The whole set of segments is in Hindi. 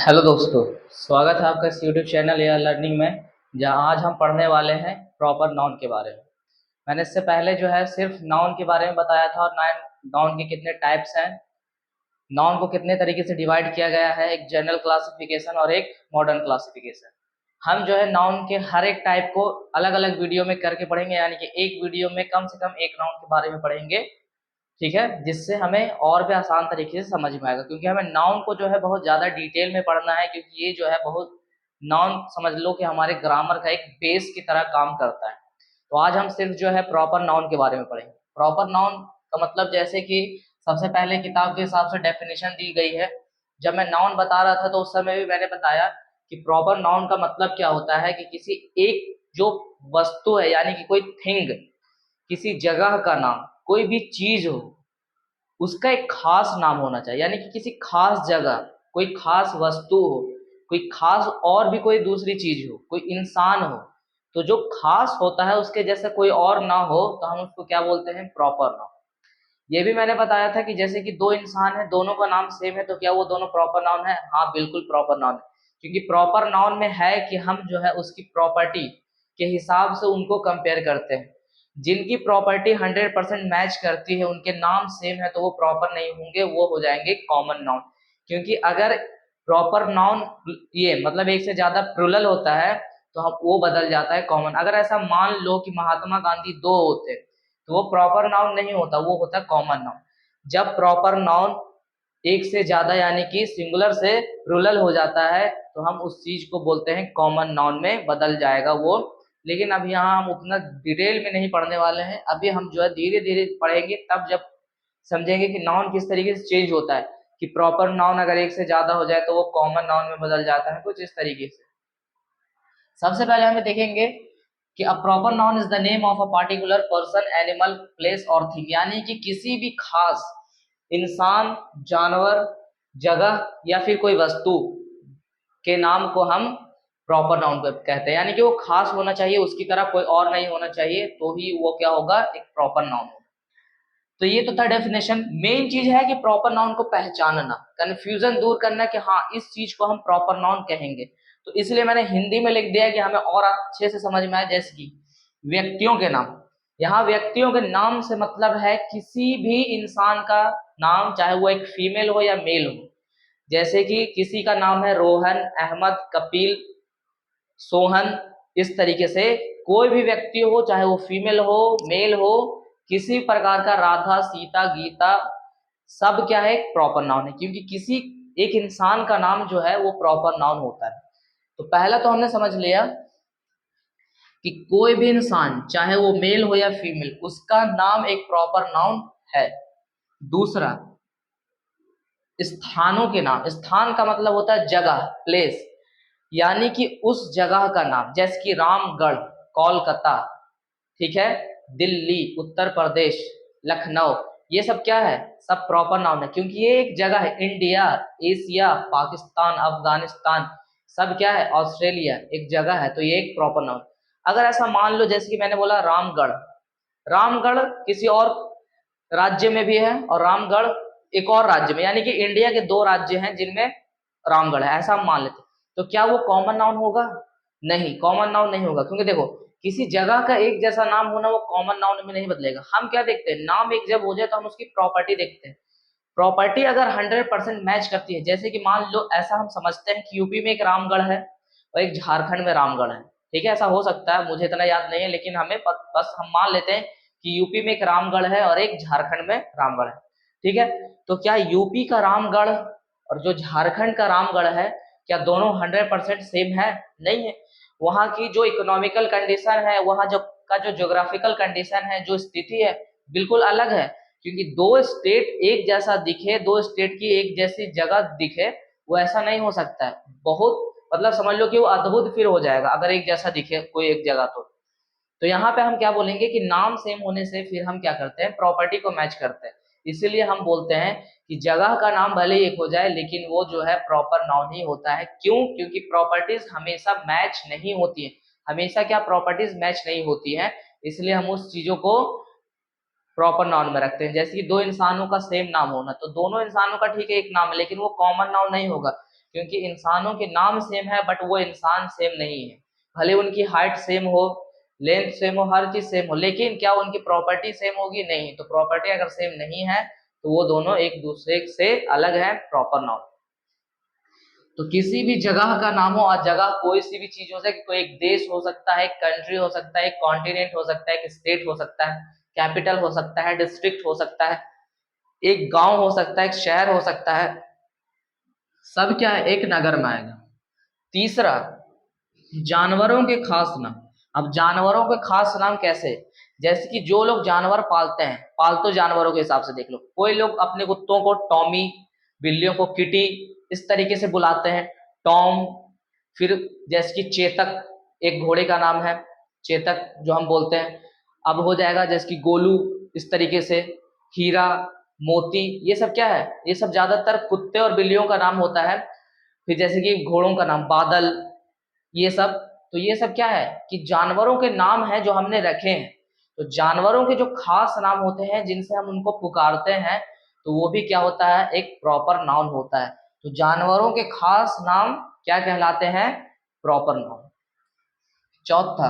हेलो दोस्तों, स्वागत है आपका इस यूट्यूब चैनल या लर्निंग में, जहां आज हम पढ़ने वाले हैं प्रॉपर नाउन के बारे में। मैंने इससे पहले जो है सिर्फ नाउन के बारे में बताया था और नाउन के कितने टाइप्स हैं, नाउन को कितने तरीके से डिवाइड किया गया है, एक जनरल क्लासिफिकेशन और एक मॉडर्न क्लासिफिकेशन। हम जो है नाउन के हर एक टाइप को अलग अलग वीडियो में करके पढ़ेंगे, यानी कि एक वीडियो में कम से कम एक नाउन के बारे में पढ़ेंगे। ठीक है, जिससे हमें और भी आसान तरीके से समझ में आएगा, क्योंकि हमें नाउन को जो है बहुत ज़्यादा डिटेल में पढ़ना है, क्योंकि ये जो है बहुत नाउन समझ लो कि हमारे ग्रामर का एक बेस की तरह काम करता है। तो आज हम सिर्फ जो है प्रॉपर नाउन के बारे में पढ़ेंगे। प्रॉपर नाउन का मतलब जैसे कि सबसे पहले किताब के हिसाब से डेफिनेशन दी गई है। जब मैं नाउन बता रहा था तो उस समय भी मैंने बताया कि प्रॉपर नाउन का मतलब क्या होता है कि किसी एक जो वस्तु है, यानी कि कोई थिंग, किसी जगह का नाम, कोई भी चीज हो, उसका एक खास नाम होना चाहिए। यानी कि किसी खास जगह कोई खास वस्तु हो, कोई खास और भी कोई दूसरी चीज हो, कोई इंसान हो, तो जो खास होता है उसके जैसे कोई और ना हो तो हम उसको क्या बोलते हैं? Proper noun. ये भी मैंने बताया था कि जैसे कि दो इंसान है, दोनों का नाम सेम है, तो क्या वो दोनों प्रॉपर नाउन है? हाँ, बिल्कुल प्रॉपर नाउन है। क्योंकि प्रॉपर नाउन में है कि हम जो है उसकी प्रॉपर्टी के हिसाब से उनको कंपेयर करते हैं। जिनकी प्रॉपर्टी 100% मैच करती है, उनके नाम सेम है, तो वो प्रॉपर नहीं होंगे, वो हो जाएंगे कॉमन नाउन। क्योंकि अगर प्रॉपर नाउन ये मतलब एक से ज्यादा प्लुरल होता है तो हम वो बदल जाता है कॉमन। अगर ऐसा मान लो कि महात्मा गांधी दो होते तो वो प्रॉपर नाउन नहीं होता, वो होता कॉमन नाउन। जब प्रॉपर नाउन एक से ज्यादा यानी कि सिंगुलर से प्लुरल हो जाता है तो हम उस चीज को बोलते हैं कॉमन नाउन में बदल जाएगा वो। लेकिन अब यहाँ हम उतना डिटेल में नहीं पढ़ने वाले हैं, अभी हम जो है धीरे धीरे पढ़ेंगे, तब जब समझेंगे कि नाउन किस तरीके से चेंज होता है, कि प्रॉपर नाउन अगर एक से ज्यादा हो जाए तो वो कॉमन नाउन में बदल जाता है, कुछ इस तरीके से। सबसे पहले हमें देखेंगे कि a proper noun is the name of a particular person, animal, place और थिंग। यानी कि किसी भी खास इंसान, जानवर, जगह या फिर कोई वस्तु के नाम को हम प्रॉपर नाउन कहते हैं। यानी कि वो खास होना चाहिए, उसकी तरह कोई और नहीं होना चाहिए, तो ही वो क्या होगा? एक प्रॉपर नाउन होगा। तो ये तो था डेफिनेशन। मेन चीज है कि प्रॉपर नाउन को पहचानना, कंफ्यूजन दूर करना कि हाँ इस चीज को हम प्रॉपर नाउन कहेंगे। तो इसलिए मैंने हिंदी में लिख दिया कि हमें और अच्छे से समझ में आए। जैसे कि व्यक्तियों के नाम, यहाँ व्यक्तियों के नाम से मतलब है किसी भी इंसान का नाम, चाहे वो एक फीमेल हो या मेल हो। जैसे कि किसी का नाम है रोहन, अहमद, कपिल, सोहन, इस तरीके से कोई भी व्यक्ति हो, चाहे वो फीमेल हो, मेल हो, किसी प्रकार का, राधा, सीता, गीता, सब क्या है? प्रॉपर नाउन है, क्योंकि किसी एक इंसान का नाम जो है वो प्रॉपर नाउन होता है। तो पहला तो हमने समझ लिया कि कोई भी इंसान, चाहे वो मेल हो या फीमेल, उसका नाम एक प्रॉपर नाउन है। दूसरा, स्थानों के नाम। स्थान का मतलब होता है जगह, प्लेस, यानी कि उस जगह का नाम। जैसे कि रामगढ़ कोलकाता, ठीक है, दिल्ली उत्तर प्रदेश, लखनऊ, ये सब क्या है? सब प्रॉपर नाउन है, क्योंकि ये एक जगह है। इंडिया, एशिया, पाकिस्तान, अफगानिस्तान, सब क्या है? ऑस्ट्रेलिया, एक जगह है, तो ये एक प्रॉपर नाउन। अगर ऐसा मान लो जैसे कि मैंने बोला रामगढ़, रामगढ़ किसी और राज्य में भी है और रामगढ़ एक और राज्य में, यानी कि इंडिया के दो राज्य हैं जिनमें रामगढ़ है, ऐसा हम मान लेते। तो क्या वो कॉमन नाउन होगा? नहीं, कॉमन नाउन नहीं होगा, क्योंकि देखो किसी जगह का एक जैसा नाम होना वो कॉमन नाउन में नहीं बदलेगा। हम क्या देखते हैं? नाम एक जब हो जाए तो हम उसकी प्रॉपर्टी देखते हैं। प्रॉपर्टी अगर 100% मैच करती है, जैसे कि मान लो ऐसा हम समझते हैं कि यूपी में एक रामगढ़ है और एक झारखंड में रामगढ़ है। ठीक है, ऐसा हो सकता है, मुझे इतना याद नहीं है, लेकिन हमें बस हम मान लेते हैं कि यूपी में एक रामगढ़ है और एक झारखंड में रामगढ़ है। ठीक है, तो क्या यूपी का रामगढ़ और जो झारखंड का रामगढ़ है, क्या दोनों 100% सेम है? नहीं है। वहाँ की जो इकोनॉमिकल कंडीशन है, वहाँ जो का जो ज्योग्राफिकल कंडीशन है, जो स्थिति है, बिल्कुल अलग है। क्योंकि दो स्टेट एक जैसा दिखे, दो स्टेट की एक जैसी जगह दिखे, वो ऐसा नहीं हो सकता है। बहुत मतलब समझ लो कि वो अद्भुत फिर हो जाएगा अगर एक जैसा दिखे कोई एक जगह। तो यहाँ पे हम क्या बोलेंगे कि नाम सेम होने से फिर हम क्या करते हैं? प्रॉपर्टी को मैच करते हैं। इसीलिए हम बोलते हैं कि जगह का नाम भले ही एक हो जाए लेकिन वो जो है प्रॉपर नाउन ही होता है। क्यों? क्योंकि प्रॉपर्टीज हमेशा मैच नहीं होती है। हमेशा क्या प्रॉपर्टीज मैच नहीं होती है, इसलिए हम उस चीजों को प्रॉपर नाउन में रखते हैं। जैसे कि दो इंसानों का सेम नाम होना, तो दोनों इंसानों का ठीक है एक नाम है, लेकिन वो कॉमन नाउन नहीं होगा, क्योंकि इंसानों के नाम सेम है बट वो इंसान सेम नहीं है। भले उनकी हाइट सेम हो, लेंथ सेम हो, हर चीज सेम हो, लेकिन क्या उनकी प्रॉपर्टी सेम होगी? नहीं। तो प्रॉपर्टी अगर सेम नहीं है तो वो दोनों एक दूसरे से अलग है, प्रॉपर नाउन। तो किसी भी जगह का नाम हो, और जगह कोई सी भी चीज हो सकती है, कोई एक देश हो सकता है, एक कंट्री हो सकता है, एक कॉन्टिनेंट हो सकता है, एक स्टेट हो सकता है, कैपिटल हो सकता है, डिस्ट्रिक्ट हो सकता है, एक गांव हो सकता है, एक शहर हो सकता है, सब क्या है? एक नगर में आएगा। तीसरा, जानवरों के खास नाम। अब जानवरों के खास नाम कैसे? जैसे कि जो लोग जानवर पालते हैं, पालतू जानवरों के हिसाब से देख लो, कोई लोग अपने कुत्तों को टॉमी, बिल्लियों को किटी, इस तरीके से बुलाते हैं, टॉम। फिर जैसे कि चेतक, एक घोड़े का नाम है चेतक जो हम बोलते हैं। अब हो जाएगा जैसे कि गोलू, इस तरीके से, हीरा, मोती, ये सब क्या है? ये सब ज्यादातर कुत्ते और बिल्लियों का नाम होता है। फिर जैसे कि घोड़ों का नाम बादल, ये सब। तो ये सब क्या है कि जानवरों के नाम हैं जो हमने रखे हैं। तो जानवरों के जो खास नाम होते हैं जिनसे हम उनको पुकारते हैं, तो वो भी क्या होता है? एक प्रॉपर नाउन होता है। तो जानवरों के खास नाम क्या कहलाते हैं? Proper noun. चौथा,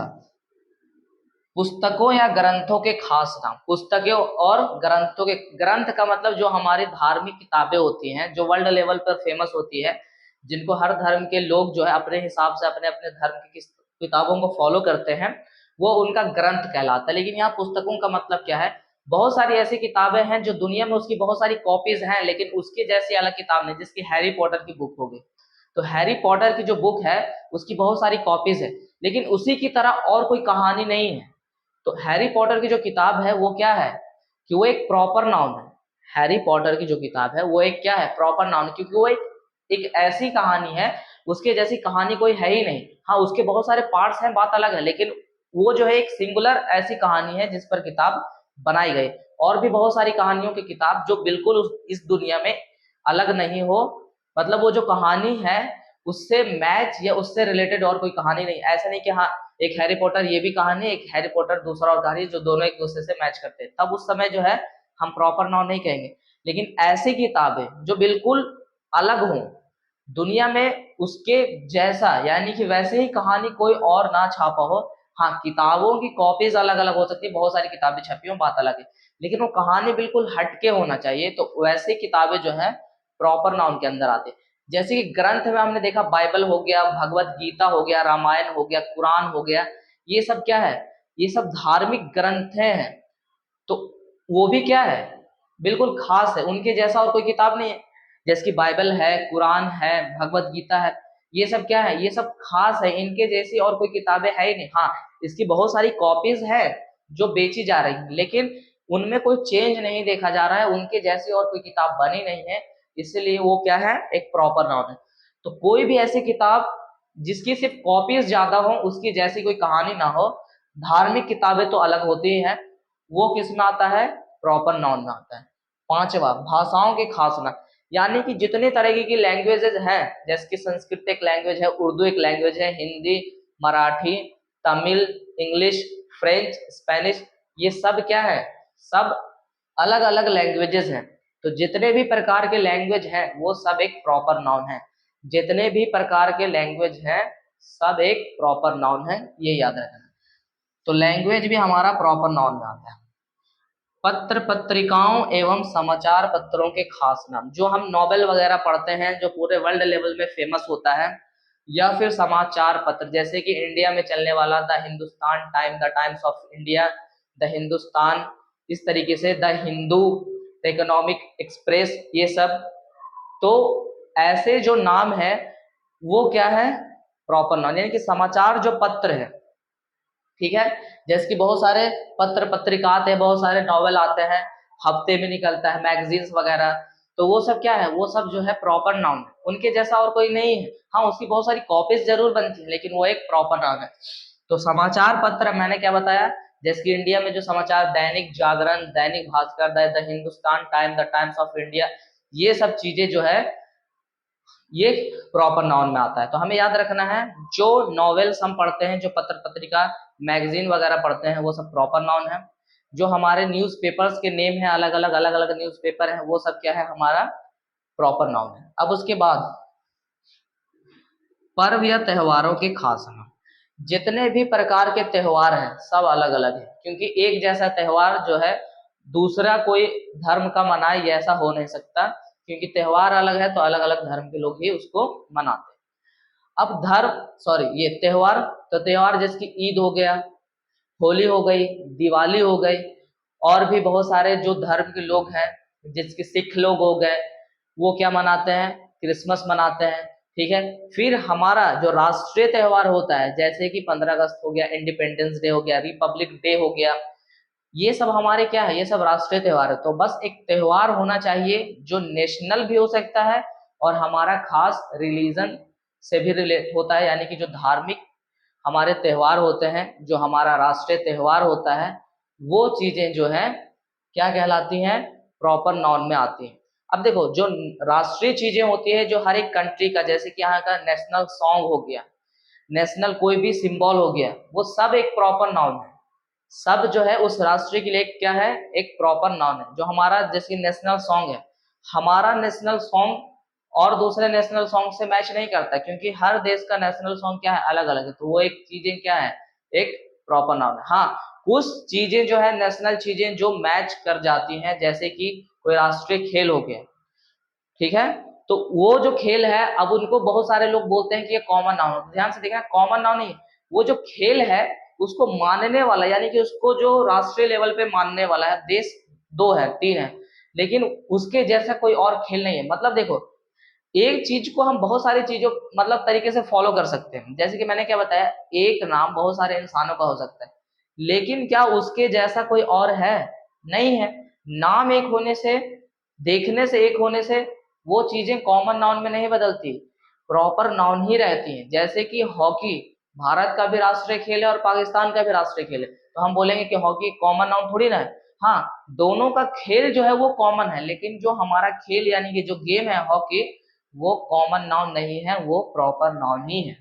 पुस्तकों या ग्रंथों के खास नाम। पुस्तकें और ग्रंथों के, ग्रंथ का मतलब जो हमारी धार्मिक किताबें होती हैं, जो वर्ल्ड लेवल पर फेमस होती है, जिनको हर धर्म के लोग जो है अपने हिसाब से अपने अपने धर्म की किताबों को फॉलो करते हैं, वो उनका ग्रंथ कहलाता है। लेकिन यहाँ पुस्तकों का मतलब क्या है? बहुत सारी ऐसी किताबें हैं जो दुनिया में उसकी बहुत सारी कॉपीज हैं, लेकिन उसकी जैसी अलग किताब नहीं। जिसकी हैरी पॉटर की बुक हो गई, तो हैरी पॉटर की जो बुक है उसकी बहुत सारी कॉपीज है, लेकिन उसी की तरह और कोई कहानी नहीं है। तो हैरी पॉटर की जो किताब है वो क्या है कि वो एक प्रॉपर नाउन है। हैरी पॉटर की जो किताब है वो एक क्या है? प्रॉपर नाउन, क्योंकि वो एक ऐसी कहानी है, उसके जैसी कहानी कोई है ही नहीं। हाँ, उसके बहुत सारे पार्ट्स हैं, बात अलग है, लेकिन वो जो है एक सिंगुलर ऐसी कहानी है जिस पर किताब बनाई गई। और भी बहुत सारी कहानियों की किताब जो बिल्कुल इस दुनिया में अलग नहीं हो, मतलब वो जो कहानी है उससे मैच या उससे रिलेटेड और कोई कहानी नहीं। ऐसा नहीं कि हाँ एक हैरी पॉटर ये भी कहानी है, एक हैरी पॉटर दूसरा और कहानी, जो दोनों एक दूसरे से मैच करते हैं, तब उस समय जो है हम प्रॉपर नाउन नहीं कहेंगे। लेकिन ऐसी किताबें जो बिल्कुल अलग हों दुनिया में, उसके जैसा यानी कि वैसे ही कहानी कोई और ना छापा हो। हाँ, किताबों की कॉपीज अलग अलग हो सकती है, बहुत सारी किताबें छपी हो, बात अलग है, लेकिन वो कहानी बिल्कुल हटके होना चाहिए। तो वैसी किताबें जो है प्रॉपर नाउन के अंदर आते हैं। जैसे कि ग्रंथ में हमने देखा, बाइबल हो गया, भगवत गीता हो गया, रामायण हो गया, कुरान हो गया, ये सब क्या है? ये सब धार्मिक ग्रंथ हैं। तो वो भी क्या है? बिल्कुल खास है, उनके जैसा और कोई किताब नहीं है। जैसे कि बाइबल है, कुरान है, भगवत गीता है, ये सब क्या है? ये सब खास है, इनके जैसी और कोई किताबें है ही नहीं। हाँ, इसकी बहुत सारी कॉपीज है जो बेची जा रही है, लेकिन उनमें कोई चेंज नहीं देखा जा रहा है, उनके जैसी और कोई किताब बनी नहीं है, इसलिए वो क्या है? एक प्रॉपर नाउन है। तो कोई भी ऐसी किताब जिसकी सिर्फ कॉपीज ज्यादा हो, उसकी जैसी कोई कहानी ना हो, धार्मिक किताबें तो अलग होती है, वो किस में आता है? प्रॉपर नाउन में आता है। पांचवा, भाषाओं के खास नाम। यानी कि जितने तरीके की लैंग्वेजेज हैं, जैसे कि संस्कृत एक लैंग्वेज है, उर्दू एक लैंग्वेज है, Hindi, Marathi, Tamil, English, French, Spanish, ये सब क्या है? सब अलग अलग लैंग्वेजेस हैं। तो जितने भी प्रकार के लैंग्वेज हैं वो सब एक प्रॉपर नाउन है। जितने भी प्रकार के लैंग्वेज हैं सब एक प्रॉपर नाउन है, ये याद रखना। तो लैंग्वेज भी हमारा प्रॉपर नाउन में आता है। पत्र पत्रिकाओं एवं समाचार पत्रों के खास नाम। जो हम नॉवेल वगैरह पढ़ते हैं जो पूरे वर्ल्ड लेवल में फेमस होता है, या फिर समाचार पत्र, जैसे कि इंडिया में चलने वाला the Hindustan time, the times of India, the Hindustan, इस तरीके से the Hindu, the economic express, ये सब। तो ऐसे जो नाम है वो क्या है? Proper noun. यानी कि समाचार जो पत्र है, ठीक है, जैसे कि बहुत सारे पत्र पत्रिका आते हैं, बहुत सारे नॉवेल आते हैं, हफ्ते में निकलता है, मैगजीन्स वगैरह, तो वो सब क्या है? वो सब जो है प्रॉपर नाउन है, उनके जैसा और कोई नहीं है। हाँ, उसकी बहुत सारी कॉपीज जरूर बनती है, लेकिन वो एक प्रॉपर नाउन है। तो समाचार पत्र मैंने क्या बताया, जैसे कि इंडिया में जो समाचार, Dainik Jagran, Dainik Bhaskar, the Hindustan time, the times of India, ये सब चीजें जो है ये प्रॉपर नाउन में आता है। तो हमें याद रखना है, जो नॉवेल्स हम पढ़ते हैं, जो पत्र पत्रिका मैगजीन वगैरह पढ़ते हैं, वो सब प्रॉपर नाउन है। जो हमारे न्यूज़पेपर्स के नेम है, अलग अलग न्यूज़पेपर है, वो सब क्या है? हमारा प्रॉपर नाउन है। अब उसके बाद पर्व या त्योहारों के खास नाम। जितने भी प्रकार के त्योहार हैं सब अलग अलग है, क्योंकि एक जैसा त्योहार जो है दूसरा कोई धर्म का मनाए ऐसा हो नहीं सकता, क्योंकि त्योहार अलग है तो अलग अलग धर्म के लोग ही उसको मनाते हैं। अब धर्म सॉरी ये त्योहार, तो त्योहार जैसे कि ईद हो गया, होली हो गई, दिवाली हो गई, और भी बहुत सारे जो धर्म के लोग हैं, जिसके सिख लोग हो गए, वो क्या मनाते हैं, क्रिसमस मनाते हैं। ठीक है, फिर हमारा जो राष्ट्रीय त्योहार होता है जैसे कि 15 अगस्त हो गया, इंडिपेंडेंस डे हो गया, रिपब्लिक डे हो गया, ये सब हमारे क्या है, ये सब राष्ट्रीय त्योहार है। तो बस एक त्योहार होना चाहिए जो नेशनल भी हो सकता है और हमारा खास रिलीजन से भी रिलेट होता है, यानी कि जो धार्मिक हमारे त्योहार होते हैं, जो हमारा राष्ट्रीय त्योहार होता है, वो चीजें जो है क्या कहलाती हैं, प्रॉपर नाउन में आती हैं। अब देखो जो राष्ट्रीय चीजें होती है जो हर एक कंट्री का, जैसे कि यहाँ का नेशनल सॉन्ग हो गया, नेशनल कोई भी सिंबल हो गया, वो सब एक प्रॉपर नाउन है। सब जो है उस राष्ट्रीय के लिए क्या है, एक प्रॉपर नाउन है। जो हमारा जैसे नेशनल सॉन्ग है, हमारा नेशनल सॉन्ग और दूसरे नेशनल सॉन्ग से मैच नहीं करता, क्योंकि हर देश का नेशनल सॉन्ग क्या है, अलग अलग है। तो वो एक चीजें क्या है, एक प्रॉपर नाउन है। हाँ, कुछ चीजें जो है नेशनल चीजें जो मैच कर जाती हैं, जैसे कि कोई राष्ट्रीय खेल हो गया, ठीक है, तो वो जो खेल है अब उनको बहुत सारे लोग बोलते हैं कि ये कॉमन नाउन है। ध्यान से देखना, कॉमन नाउन नहीं, वो जो खेल है उसको मानने वाला, यानी कि उसको जो राष्ट्रीय लेवल पे मानने वाला है देश दो है, तीन है, लेकिन उसके जैसा कोई और खेल नहीं है। मतलब देखो, एक चीज को हम बहुत सारी चीजों मतलब तरीके से फॉलो कर सकते हैं। जैसे कि मैंने क्या बताया, एक नाम बहुत सारे इंसानों का हो सकता है, लेकिन क्या उसके जैसा कोई और है, नहीं है। नाम एक होने से, देखने से एक होने से वो चीजें कॉमन नाउन में नहीं बदलती, प्रॉपर नाउन ही रहती हैं। जैसे कि हॉकी भारत का भी राष्ट्रीय खेल है और पाकिस्तान का भी राष्ट्रीय खेल है, तो हम बोलेंगे कि हॉकी कॉमन नाउन थोड़ी ना है। हाँ, दोनों का खेल जो है वो कॉमन है, लेकिन जो हमारा खेल यानी कि जो गेम है हॉकी, वो कॉमन नाउन नहीं है, वो प्रॉपर नाउन ही है।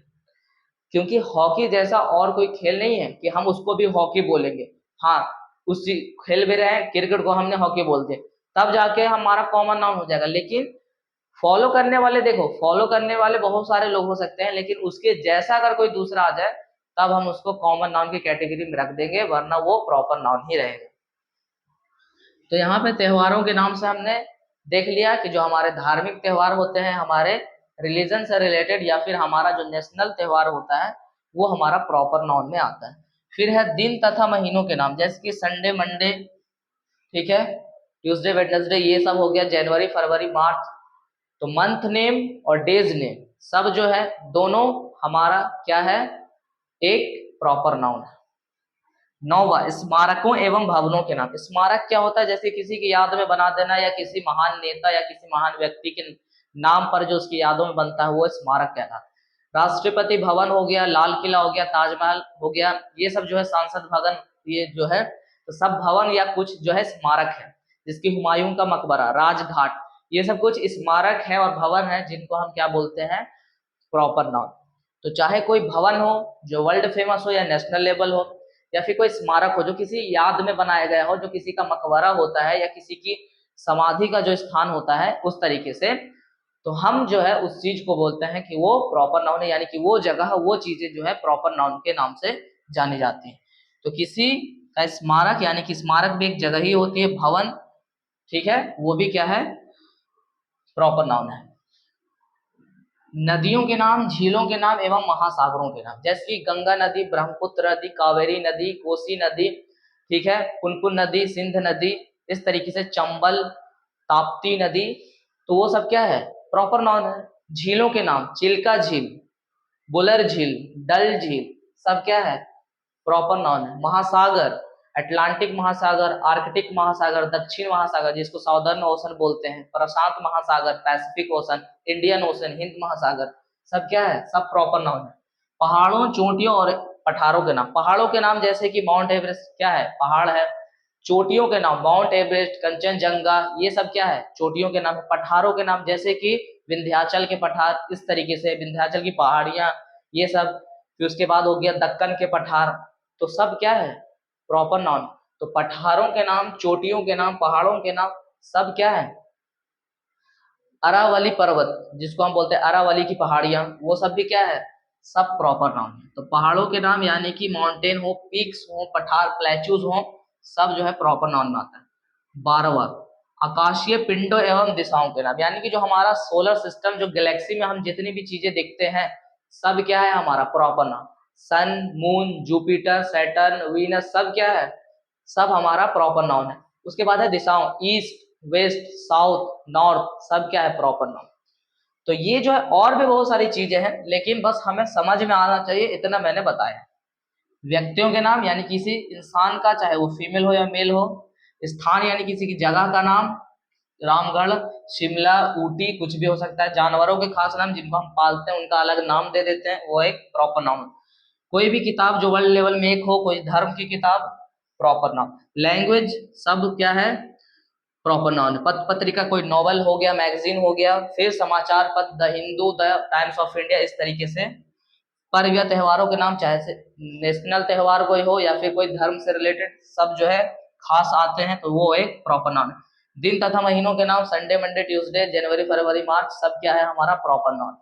क्योंकि हॉकी जैसा और कोई खेल नहीं है कि हम उसको भी हॉकी बोलेंगे। हाँ, उस खेल भी रहे हैं, क्रिकेट को हमने हॉकी बोल दिया, तब जाके हमारा कॉमन नाउन हो जाएगा। लेकिन फॉलो करने वाले, देखो फॉलो करने वाले बहुत सारे लोग हो सकते हैं, लेकिन उसके जैसा अगर कोई दूसरा आ जाए तब हम उसको कॉमन नाउन की कैटेगरी में रख देंगे, वरना वो प्रॉपर नाउन ही रहेगा। तो यहाँ पे त्योहारों के नाम से हमने देख लिया कि जो हमारे धार्मिक त्योहार होते हैं, हमारे रिलीजन से रिलेटेड, या फिर हमारा जो नेशनल त्योहार होता है, वो हमारा प्रॉपर नाउन में आता है। फिर है दिन तथा महीनों के नाम, जैसे कि संडे, मंडे, ठीक है, ट्यूसडे, वेडनेसडे, ये सब हो गया, जनवरी, फरवरी, मार्च। तो मंथ नेम और डेज नेम सब जो है दोनों हमारा क्या है, एक प्रॉपर नाउन है। नौवा, स्मारकों एवं भवनों के नाम। स्मारक क्या होता है, जैसे किसी की याद में बना देना, या किसी महान नेता या किसी महान व्यक्ति के नाम पर जो उसकी यादों में बनता है, वो स्मारक कहलाता है। राष्ट्रपति भवन हो गया, लाल किला हो गया, ताजमहल हो गया, ये सब जो है संसद भवन, ये जो है तो सब भवन या कुछ जो है स्मारक है। जिसकी हुमायूं का मकबरा, राजघाट, ये सब कुछ स्मारक है और भवन है, जिनको हम क्या बोलते हैं, प्रॉपर नाउन। तो चाहे कोई भवन हो जो वर्ल्ड फेमस हो या नेशनल लेवल हो, या फिर कोई स्मारक हो जो किसी याद में बनाया गया हो, जो किसी का मकबरा होता है या किसी की समाधि का जो स्थान होता है, उस तरीके से, तो हम जो है उस चीज को बोलते हैं कि वो प्रॉपर नाउन है, यानी कि वो जगह, वो चीजें जो है प्रॉपर नाउन के नाम से जानी जाती हैं। तो किसी का स्मारक, यानी कि स्मारक भी एक जगह ही होती है, भवन, ठीक है, वो भी क्या है, प्रॉपर नाउन है। नदियों के नाम, झीलों के नाम एवं महासागरों के नाम, जैसे कि गंगा नदी, ब्रह्मपुत्र नदी, कावेरी नदी, कोसी नदी, ठीक है, पुनपुन नदी, सिंध नदी, इस तरीके से चंबल, ताप्ती नदी, तो वो सब क्या है, प्रॉपर नाउन है। झीलों के नाम, चिल्का झील, बुलर झील, डल झील, सब क्या है, प्रॉपर नाउन है। महासागर, अटलांटिक महासागर, आर्कटिक महासागर, दक्षिण महासागर जिसको साउदर्न ओशन बोलते हैं, प्रशांत महासागर, Pacific ocean, Indian ocean, Hind महासागर, सब क्या है, सब प्रॉपर नाउन है। पहाड़ों, चोटियों और पठारों के नाम। पहाड़ों के नाम जैसे कि माउंट एवरेस्ट क्या है, पहाड़ है। चोटियों के नाम, माउंट एवरेस्ट, कंचनजंगा, ये सब क्या है, चोटियों के नाम। पठारों के नाम जैसे कि विंध्याचल के पठार, इस तरीके से विंध्याचल की पहाड़ियां, ये सब। फिर उसके बाद हो गया दक्कन के पठार, तो सब क्या है, प्रॉपर नाउन। तो पठारों के नाम, चोटियों के नाम, पहाड़ों के नाम, सब क्या है, अरावली पर्वत जिसको हम बोलते हैं अरावली की पहाड़ियां, वो सब भी क्या है, सब प्रॉपर नाउन है। तो पहाड़ों के नाम यानी कि माउंटेन हो, पीक्स हो, पठार प्लेच्यूज हो, सब जो है प्रॉपर नाउन में आता है। 12वां, आकाशीय पिंडों एवं दिशाओं के नाम, यानी कि जो हमारा सोलर सिस्टम, जो गैलेक्सी में हम जितनी भी चीजें देखते हैं, सब क्या है हमारा प्रॉपर नाउन। सन, मून, जुपिटर, सैटर्न, वीनस, सब क्या है, सब हमारा प्रॉपर नाउन है। उसके बाद है दिशाओं, ईस्ट, वेस्ट, साउथ, नॉर्थ, सब क्या है प्रॉपर नाउन। तो ये जो है और भी बहुत सारी चीजें हैं, लेकिन बस हमें समझ में आना चाहिए, इतना मैंने बताया। व्यक्तियों के नाम यानी किसी इंसान का, चाहे वो फीमेल हो या मेल हो। स्थान यानी किसी की जगह का नाम, रामगढ़, शिमला, ऊटी, कुछ भी हो सकता है। जानवरों के खास नाम जिनको हम पालते हैं उनका अलग नाम दे देते हैं, वो एक प्रॉपर नाउन। कोई भी किताब जो वर्ल्ड लेवल में एक हो, कोई धर्म की किताब, प्रॉपर नाउन। लैंग्वेज सब क्या है, प्रॉपर नाउन। पत्र पत्रिका, कोई नॉवल हो गया, मैगजीन हो गया। फिर समाचार पत्र, the Hindu, the times of India, इस तरीके से। पर्व या त्योहारों के नाम, चाहे से नेशनल त्योहार कोई हो या फिर कोई धर्म से रिलेटेड, सब जो है खास आते हैं, तो वो एक प्रॉपर नाउन है। दिन तथा महीनों के नाम, संडे, मंडे, ट्यूसडे, जनवरी, फरवरी, मार्च, सब क्या है हमारा प्रॉपर नाउन।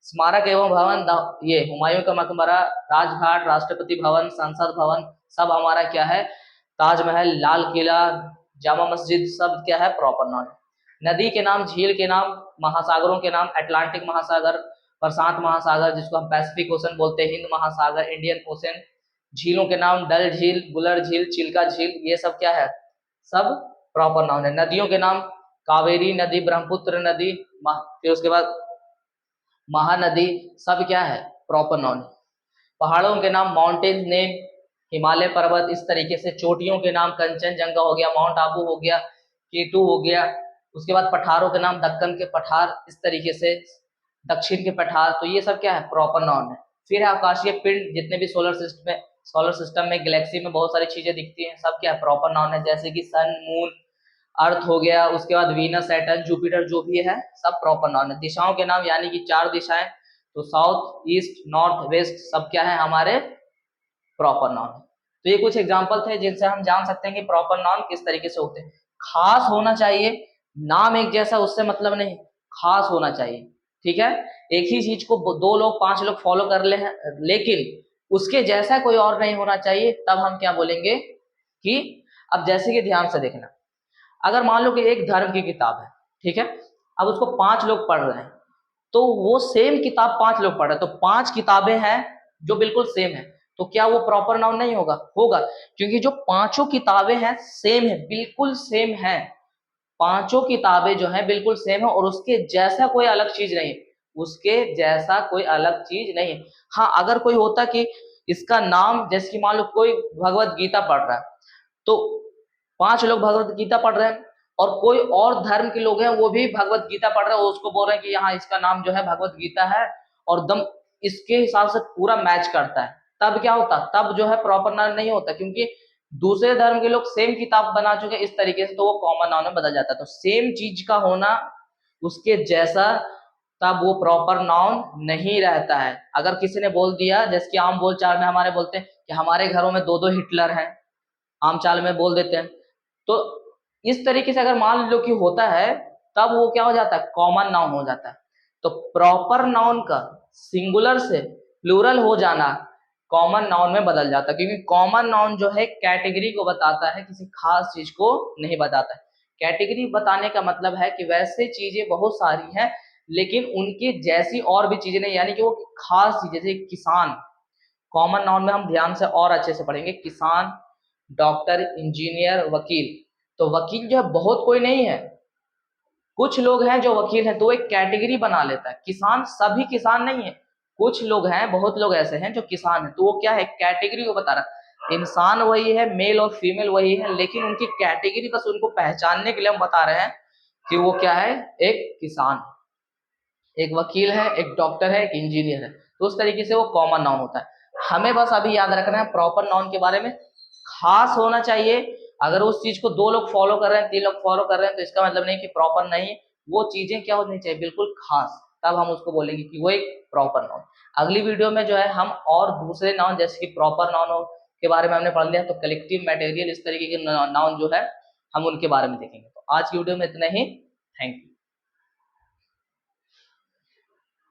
स्मारक एवं भवन, ये हुमायूं का मकबरा, राजघाट, राष्ट्रपति भवन, संसद भवन, सब हमारा क्या है, ताजमहल, लाल किला, जामा मस्जिद, सब क्या है प्रॉपर नाउन। नदी के नाम, झील के नाम, महासागरों के नाम, अटलांटिक महासागर, प्रशांत महासागर जिसको हम पैसिफिक ओशन बोलते हैं, हिंद महासागर, इंडियन ओशन। झीलों के नाम, डल झील, बुलर झील, चिल्का झील, ये सब क्या है, सब प्रॉपर नाउन है। नदियों के नाम, कावेरी नदी, ब्रह्मपुत्र नदी, फिर उसके बाद महानदी, सब क्या है प्रॉपर नाउन है। पहाड़ों के नाम, माउंटेन नेम, हिमालय पर्वत, इस तरीके से। चोटियों के नाम, कंचनजंगा हो गया, माउंट आबू हो गया, केटू हो गया। उसके बाद पठारों के नाम, दक्कन के पठार, इस तरीके से, दक्षिण के पठार, तो ये सब क्या है प्रॉपर नाउन है। फिर है आकाशीय पिंड, जितने भी सोलर सिस्टम में गैलेक्सी में बहुत सारी चीजें दिखती हैं, सब क्या है प्रॉपर नाउन है, जैसे कि सन, मून, अर्थ हो गया। उसके बाद वीनस, सैटर्न, जुपिटर, जो भी है सब प्रॉपर नाउन है। दिशाओं के नाम यानी कि 4 दिशाएं, तो साउथ, ईस्ट, नॉर्थ, वेस्ट, सब क्या है हमारे प्रॉपर नाउन है। तो ये कुछ एग्जांपल थे जिनसे हम जान सकते हैं कि प्रॉपर नाउन किस तरीके से होते हैं। खास होना चाहिए, नाम एक जैसा उससे मतलब नहीं, खास होना चाहिए, ठीक है। एक ही चीज को 2 लोग 5 लोग फॉलो कर ले हैं, लेकिन उसके जैसा कोई और नहीं होना चाहिए, तब हम क्या बोलेंगे कि, अब जैसे कि ध्यान से देखना, अगर मान लो कि एक धर्म की किताब है, ठीक है, अब उसको 5 लोग पढ़ रहे हैं, तो वो सेम किताब 5 लोग पढ़ रहे हैं, तो 5 किताबें हैं जो बिल्कुल सेम है, तो क्या वो प्रॉपर नाउन नहीं होगा, होगा, क्योंकि जो पांचों किताबें हैं सेम है, बिल्कुल सेम है। पांचों किताबें जो है बिल्कुल सेम है और उसके जैसा कोई अलग चीज नहीं, उसके जैसा कोई अलग चीज नहीं। हाँ, अगर कोई होता कि इसका नाम, जैसे कि मान लो कोई भगवत गीता पढ़ रहा है, तो 5 लोग भगवत गीता पढ़ रहे हैं, और कोई और धर्म के लोग हैं वो भी भगवत गीता पढ़ रहे हैं, उसको बोल रहे हैं कि यहाँ इसका नाम जो है भगवत गीता है, और दम इसके हिसाब से पूरा मैच करता है, तब क्या होता, तब जो है प्रॉपर नाउन नहीं होता, क्योंकि दूसरे धर्म के लोग सेम किताब बना चुके इस तरीके से, तो वो कॉमन नाउन में बदल जाता है। तो सेम चीज का होना उसके जैसा, तब वो प्रॉपर नाउन नहीं रहता है। अगर किसी ने बोल दिया, जैसे कि आम बोलचाल में हमारे बोलते हैं कि हमारे घरों में 2-2 हिटलर हैं, आम चाल में बोल देते हैं, तो इस तरीके से अगर मान लो कि होता है, तब वो क्या हो जाता है, कॉमन नाउन हो जाता है। तो प्रॉपर नाउन का सिंगुलर से प्लूरल हो जाना कॉमन नाउन में बदल जाता है, क्योंकि कॉमन नाउन जो है कैटेगरी को बताता है, किसी खास चीज को नहीं बताता है। कैटेगरी बताने का मतलब है कि वैसे चीजें बहुत सारी हैं, लेकिन उनकी जैसी और भी चीजें नहीं, यानी कि वो खास चीजें, जैसे किसान, कॉमन नाउन में हम ध्यान से और अच्छे से पढ़ेंगे, किसान, डॉक्टर, इंजीनियर, वकील। तो वकील जो है बहुत कोई नहीं है, कुछ लोग हैं जो वकील हैं, तो एक कैटेगरी बना लेता है। किसान, सभी किसान नहीं है, कुछ लोग हैं, बहुत लोग ऐसे हैं जो किसान हैं, तो वो क्या है, कैटेगरी को बता रहा है। इंसान वही है, मेल और फीमेल वही है, लेकिन उनकी कैटेगरी, बस उनको पहचानने के लिए हम बता रहे हैं कि वो क्या है, एक किसान, एक वकील है, एक डॉक्टर है, एक इंजीनियर है। तो उस तरीके से वो कॉमन नाउन होता है। हमें बस अभी याद रखना है प्रॉपर नाउन के बारे में, खास होना चाहिए। अगर उस चीज को 2 लोग फॉलो कर रहे हैं, 3 लोग फॉलो कर रहे हैं, तो इसका मतलब नहीं कि प्रॉपर नहीं, वो चीजें क्या होनी चाहिए, बिल्कुल खास, तब हम उसको बोलेंगे कि वो एक प्रॉपर नाउन। अगली वीडियो में जो है हम और दूसरे नाउन, जैसे कि प्रॉपर नाउन के बारे में हमने पढ़ लिया, तो कलेक्टिव मटेरियल, इस तरीके के नाउन जो है हम उनके बारे में देखेंगे। तो आज की वीडियो में इतना ही, थैंक यू।